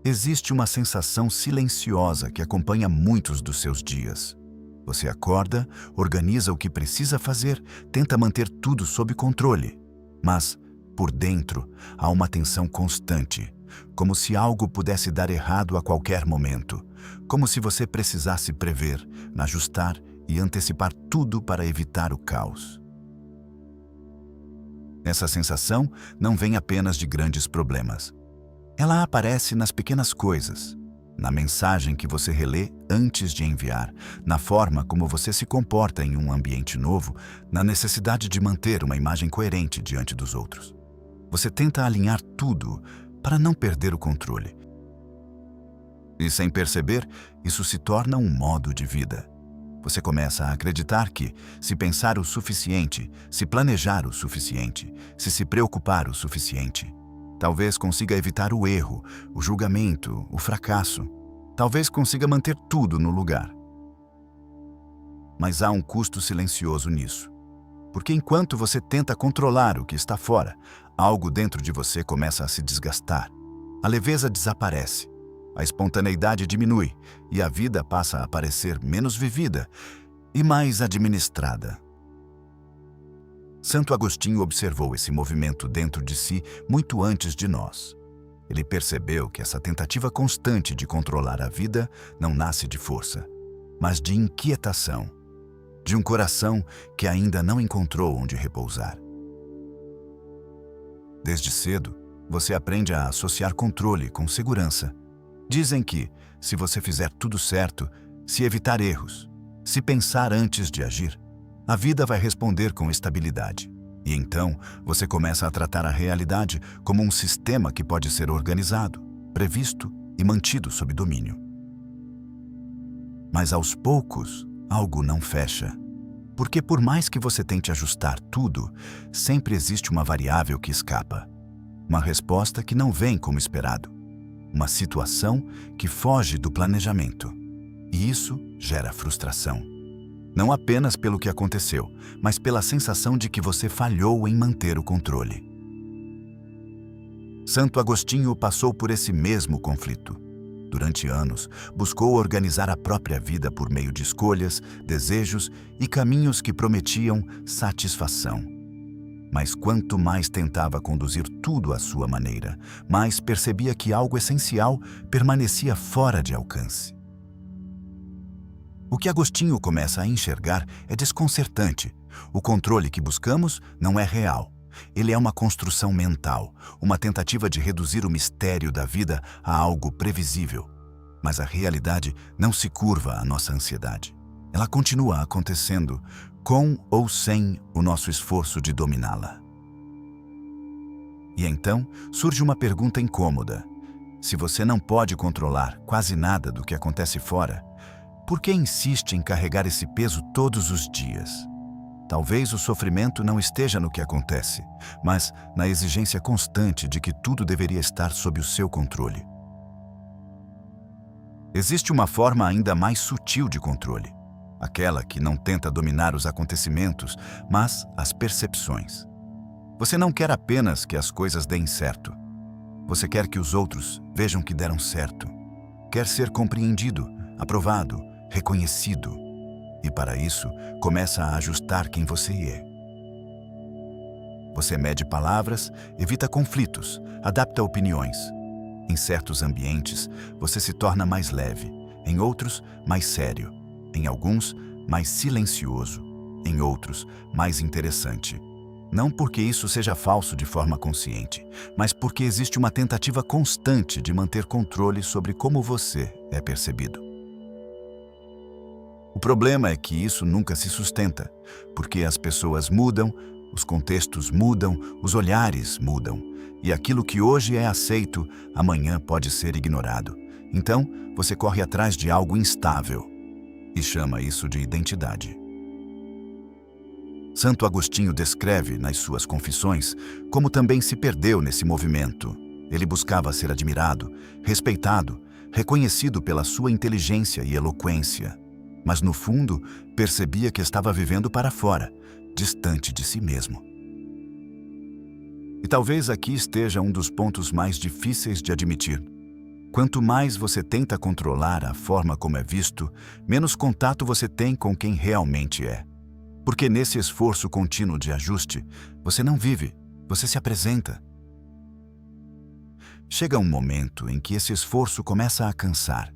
Existe uma sensação silenciosa que acompanha muitos dos seus dias. Você acorda, organiza o que precisa fazer, tenta manter tudo sob controle. Mas, por dentro, há uma tensão constante, como se algo pudesse dar errado a qualquer momento, como se você precisasse prever, ajustar e antecipar tudo para evitar o caos. Essa sensação não vem apenas de grandes problemas. Ela aparece nas pequenas coisas, na mensagem que você relê antes de enviar, na forma como você se comporta em um ambiente novo, na necessidade de manter uma imagem coerente diante dos outros. Você tenta alinhar tudo para não perder o controle. E sem perceber, isso se torna um modo de vida. Você começa a acreditar que, se pensar o suficiente, se planejar o suficiente, se preocupar o suficiente, talvez consiga evitar o erro, o julgamento, o fracasso. Talvez consiga manter tudo no lugar. Mas há um custo silencioso nisso. Porque enquanto você tenta controlar o que está fora, algo dentro de você começa a se desgastar. A leveza desaparece, a espontaneidade diminui e a vida passa a parecer menos vivida e mais administrada. Santo Agostinho observou esse movimento dentro de si muito antes de nós. Ele percebeu que essa tentativa constante de controlar a vida não nasce de força, mas de inquietação, de um coração que ainda não encontrou onde repousar. Desde cedo, você aprende a associar controle com segurança. Dizem que, se você fizer tudo certo, se evitar erros, se pensar antes de agir, a vida vai responder com estabilidade. E então, você começa a tratar a realidade como um sistema que pode ser organizado, previsto e mantido sob domínio. Mas aos poucos, algo não fecha. Porque por mais que você tente ajustar tudo, sempre existe uma variável que escapa. Uma resposta que não vem como esperado. Uma situação que foge do planejamento. E isso gera frustração. Não apenas pelo que aconteceu, mas pela sensação de que você falhou em manter o controle. Santo Agostinho passou por esse mesmo conflito. Durante anos, buscou organizar a própria vida por meio de escolhas, desejos e caminhos que prometiam satisfação. Mas quanto mais tentava conduzir tudo à sua maneira, mais percebia que algo essencial permanecia fora de alcance. O que Agostinho começa a enxergar é desconcertante. O controle que buscamos não é real. Ele é uma construção mental, uma tentativa de reduzir o mistério da vida a algo previsível. Mas a realidade não se curva à nossa ansiedade. Ela continua acontecendo, com ou sem o nosso esforço de dominá-la. E então surge uma pergunta incômoda. Se você não pode controlar quase nada do que acontece fora, por que insiste em carregar esse peso todos os dias? Talvez o sofrimento não esteja no que acontece, mas na exigência constante de que tudo deveria estar sob o seu controle. Existe uma forma ainda mais sutil de controle, aquela que não tenta dominar os acontecimentos, mas as percepções. Você não quer apenas que as coisas deem certo. Você quer que os outros vejam que deram certo. Quer ser compreendido, aprovado, reconhecido. E para isso, começa a ajustar quem você é. Você mede palavras, evita conflitos, adapta opiniões. Em certos ambientes, você se torna mais leve, em outros, mais sério, em alguns, mais silencioso, em outros, mais interessante. Não porque isso seja falso de forma consciente, mas porque existe uma tentativa constante de manter controle sobre como você é percebido. O problema é que isso nunca se sustenta, porque as pessoas mudam, os contextos mudam, os olhares mudam, e aquilo que hoje é aceito, amanhã pode ser ignorado. Então, você corre atrás de algo instável e chama isso de identidade. Santo Agostinho descreve, nas suas confissões, como também se perdeu nesse movimento. Ele buscava ser admirado, respeitado, reconhecido pela sua inteligência e eloquência. Mas, no fundo, percebia que estava vivendo para fora, distante de si mesmo. E talvez aqui esteja um dos pontos mais difíceis de admitir. Quanto mais você tenta controlar a forma como é visto, menos contato você tem com quem realmente é. Porque nesse esforço contínuo de ajuste, você não vive, você se apresenta. Chega um momento em que esse esforço começa a cansar.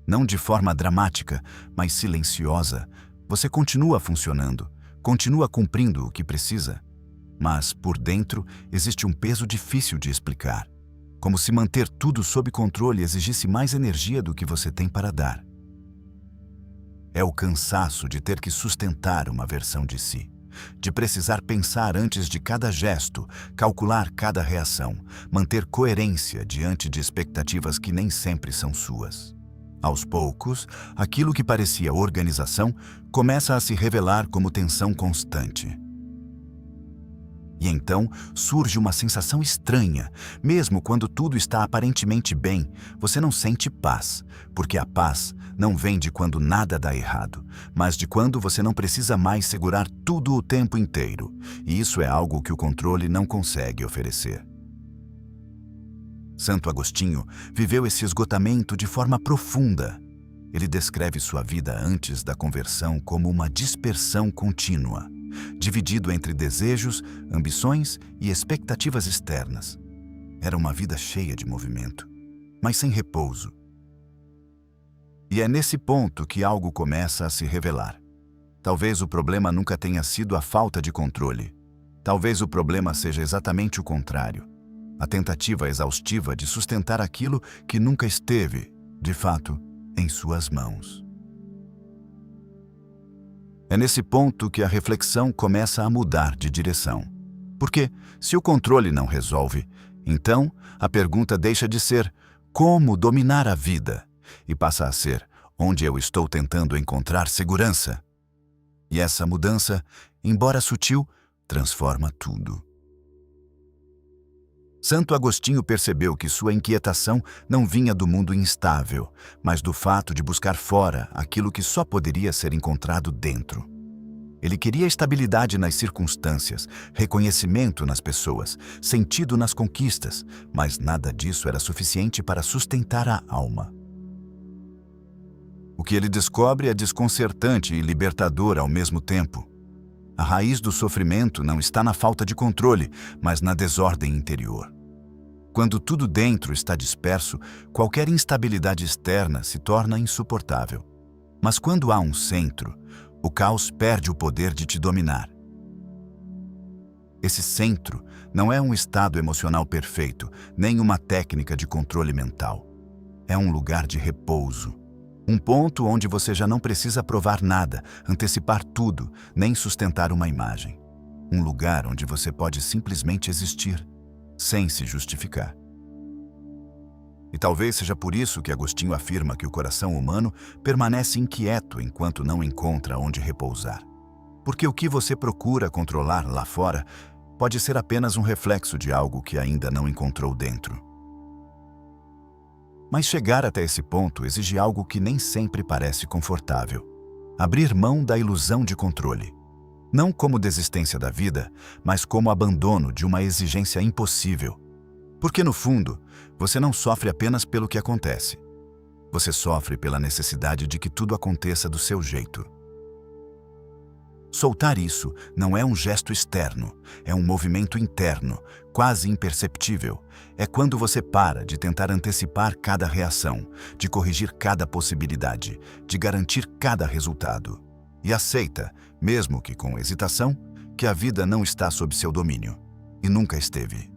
Não de forma dramática, mas silenciosa. Você continua funcionando, continua cumprindo o que precisa. Mas, por dentro, existe um peso difícil de explicar. Como se manter tudo sob controle exigisse mais energia do que você tem para dar. É o cansaço de ter que sustentar uma versão de si, de precisar pensar antes de cada gesto, calcular cada reação, manter coerência diante de expectativas que nem sempre são suas. Aos poucos, aquilo que parecia organização começa a se revelar como tensão constante. E então surge uma sensação estranha. Mesmo quando tudo está aparentemente bem, você não sente paz, porque a paz não vem de quando nada dá errado, mas de quando você não precisa mais segurar tudo o tempo inteiro. E isso é algo que o controle não consegue oferecer. Santo Agostinho viveu esse esgotamento de forma profunda. Ele descreve sua vida antes da conversão como uma dispersão contínua, dividido entre desejos, ambições e expectativas externas. Era uma vida cheia de movimento, mas sem repouso. E é nesse ponto que algo começa a se revelar. Talvez o problema nunca tenha sido a falta de controle. Talvez o problema seja exatamente o contrário. A tentativa exaustiva de sustentar aquilo que nunca esteve, de fato, em suas mãos. É nesse ponto que a reflexão começa a mudar de direção. Porque, se o controle não resolve, então a pergunta deixa de ser como dominar a vida e passa a ser onde eu estou tentando encontrar segurança. E essa mudança, embora sutil, transforma tudo. Santo Agostinho percebeu que sua inquietação não vinha do mundo instável, mas do fato de buscar fora aquilo que só poderia ser encontrado dentro. Ele queria estabilidade nas circunstâncias, reconhecimento nas pessoas, sentido nas conquistas, mas nada disso era suficiente para sustentar a alma. O que ele descobre é desconcertante e libertador ao mesmo tempo. A raiz do sofrimento não está na falta de controle, mas na desordem interior. Quando tudo dentro está disperso, qualquer instabilidade externa se torna insuportável. Mas quando há um centro, o caos perde o poder de te dominar. Esse centro não é um estado emocional perfeito, nem uma técnica de controle mental. É um lugar de repouso. Um ponto onde você já não precisa provar nada, antecipar tudo, nem sustentar uma imagem. Um lugar onde você pode simplesmente existir, sem se justificar. E talvez seja por isso que Agostinho afirma que o coração humano permanece inquieto enquanto não encontra onde repousar. Porque o que você procura controlar lá fora pode ser apenas um reflexo de algo que ainda não encontrou dentro. Mas chegar até esse ponto exige algo que nem sempre parece confortável. Abrir mão da ilusão de controle. Não como desistência da vida, mas como abandono de uma exigência impossível. Porque, no fundo, você não sofre apenas pelo que acontece. Você sofre pela necessidade de que tudo aconteça do seu jeito. Soltar isso não é um gesto externo, é um movimento interno, quase imperceptível. É quando você para de tentar antecipar cada reação, de corrigir cada possibilidade, de garantir cada resultado. E aceita, mesmo que com hesitação, que a vida não está sob seu domínio, e nunca esteve.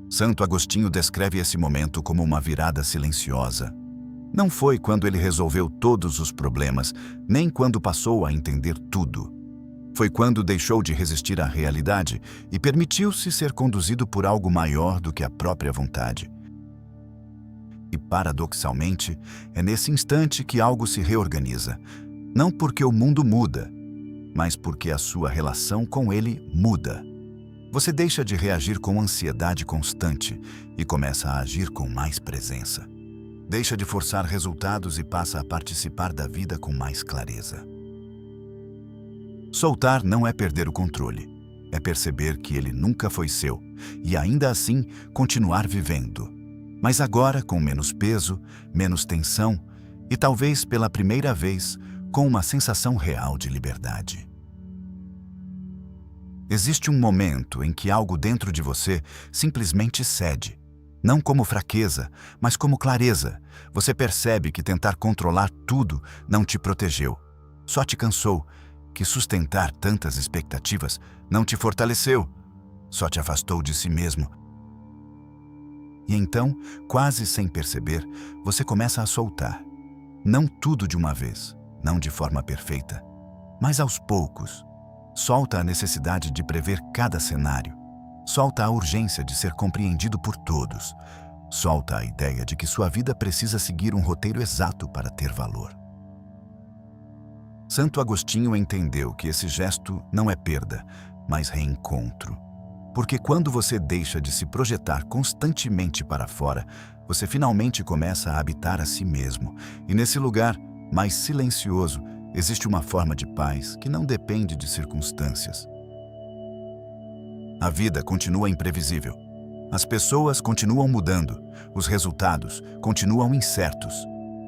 Santo Agostinho descreve esse momento como uma virada silenciosa. Não foi quando ele resolveu todos os problemas, nem quando passou a entender tudo. Foi quando deixou de resistir à realidade e permitiu-se ser conduzido por algo maior do que a própria vontade. E, paradoxalmente, é nesse instante que algo se reorganiza. Não porque o mundo muda, mas porque a sua relação com ele muda. Você deixa de reagir com ansiedade constante e começa a agir com mais presença. Deixa de forçar resultados e passa a participar da vida com mais clareza. Soltar não é perder o controle, é perceber que ele nunca foi seu e ainda assim continuar vivendo. Mas agora com menos peso, menos tensão e talvez pela primeira vez com uma sensação real de liberdade. Existe um momento em que algo dentro de você simplesmente cede. Não como fraqueza, mas como clareza. Você percebe que tentar controlar tudo não te protegeu, só te cansou, que sustentar tantas expectativas não te fortaleceu, só te afastou de si mesmo. E então, quase sem perceber, você começa a soltar. Não tudo de uma vez, não de forma perfeita, mas aos poucos. Solta a necessidade de prever cada cenário. Solta a urgência de ser compreendido por todos. Solta a ideia de que sua vida precisa seguir um roteiro exato para ter valor. Santo Agostinho entendeu que esse gesto não é perda, mas reencontro. Porque quando você deixa de se projetar constantemente para fora, você finalmente começa a habitar a si mesmo. E nesse lugar mais silencioso, existe uma forma de paz que não depende de circunstâncias. A vida continua imprevisível. As pessoas continuam mudando. Os resultados continuam incertos.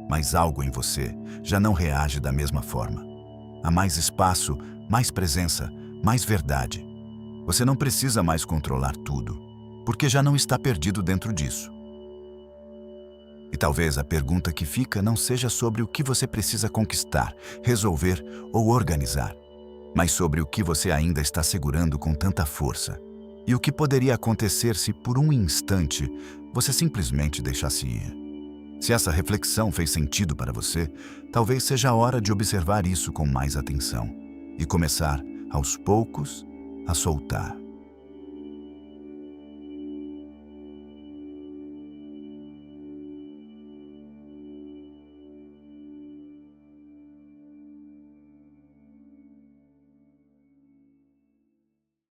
Mas algo em você já não reage da mesma forma. Há mais espaço, mais presença, mais verdade. Você não precisa mais controlar tudo, porque já não está perdido dentro disso. E talvez a pergunta que fica não seja sobre o que você precisa conquistar, resolver ou organizar, mas sobre o que você ainda está segurando com tanta força. E o que poderia acontecer se, por um instante, você simplesmente deixasse ir. Se essa reflexão fez sentido para você, talvez seja a hora de observar isso com mais atenção e começar, aos poucos, a soltar.